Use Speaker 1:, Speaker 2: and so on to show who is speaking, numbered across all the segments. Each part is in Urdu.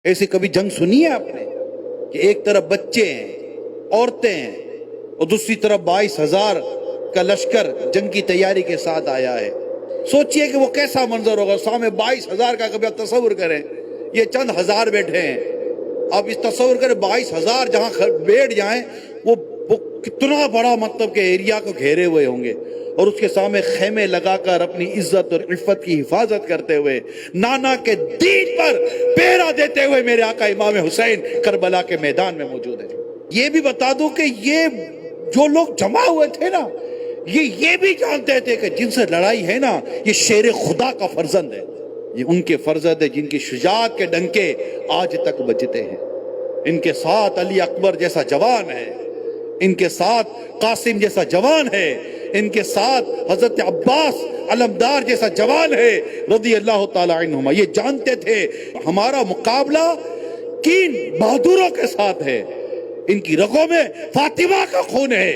Speaker 1: ایسی کبھی جنگ سنی ہے آپ نے کہ ایک طرف بچے ہیں، عورتیں ہیں، اور دوسری طرف 22,000 کا لشکر جنگ کی تیاری کے ساتھ آیا ہے؟ سوچئے کہ وہ کیسا منظر ہوگا، سامنے 22,000 کا، کبھی آپ تصور کریں، یہ چند ہزار بیٹھے ہیں، آپ اس تصور کریں 22,000 جہاں بیٹھ جائیں، وہ کتنا بڑا مطلب کہ ایریا کو گھیرے ہوئے ہوں گے، اور اس کے سامنے خیمے لگا کر اپنی عزت اور عفت کی حفاظت کرتے ہوئے، نانا کے دین پر پہرا دیتے ہوئے میرے آقا امام حسین کربلا کے میدان میں موجود ہیں۔ یہ بھی بتا دوں کہ یہ جو لوگ جمع ہوئے تھے نا، یہ بھی جانتے تھے کہ جن سے لڑائی ہے نا، یہ شیر خدا کا فرزند ہے، یہ ان کے فرزند ہے جن کی شجاعت کے ڈنکے آج تک بجتے ہیں۔ ان کے ساتھ علی اکبر جیسا جوان ہے، ان کے ساتھ قاسم جیسا جوان ہے، ان کے ساتھ حضرت عباس علمدار جیسا جوان ہے رضی اللہ تعالی عنہما۔ یہ جانتے تھے ہمارا مقابلہ کن بہادروں کے ساتھ ہے، ان کی رگوں میں فاطمہ کا خون ہے،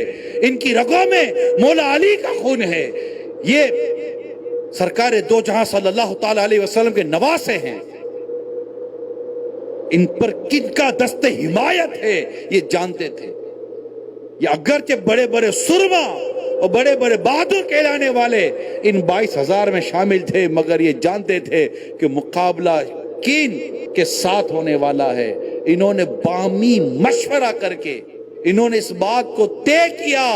Speaker 1: ان کی رگوں میں مولا علی کا خون ہے، یہ سرکار دو جہاں صلی اللہ تعالی علیہ وسلم کے نواسے ہیں، ان پر کن کا دست حمایت ہے یہ جانتے تھے۔ یہ اگرچہ بڑے بڑے سرما اور بڑے بڑے بہادر کہلانے والے ان 22,000 میں شامل تھے، مگر یہ جانتے تھے کہ مقابلہ کن کے ساتھ ہونے والا ہے۔ انہوں نے بامی مشورہ کر کے انہوں نے اس بات کو طے کیا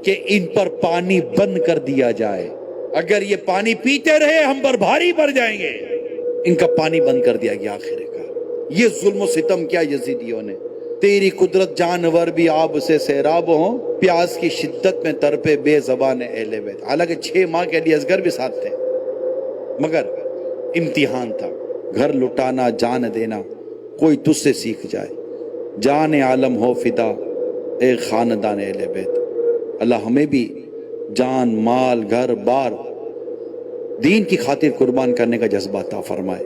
Speaker 1: کہ ان پر پانی بند کر دیا جائے، اگر یہ پانی پیتے رہے ہم پر بھاری پڑ جائیں گے۔ ان کا پانی بند کر دیا گیا آخر کا۔ یہ ظلم و ستم کیا یزیدیوں نے، تیری قدرت جانور بھی آب سے سیراب ہوں، پیاس کی شدت میں تڑپے بے زبان اہل بیت۔ حالانکہ 6 ماہ کے علی اصغر بھی ساتھ تھے، مگر امتحان تھا۔ گھر لٹانا جان دینا کوئی تجھ سے سیکھ جائے، جان عالم ہو فدا اے خاندان اہل بیت۔ اللہ ہمیں بھی جان، مال، گھر بار دین کی خاطر قربان کرنے کا جذبہ عطا فرمائے۔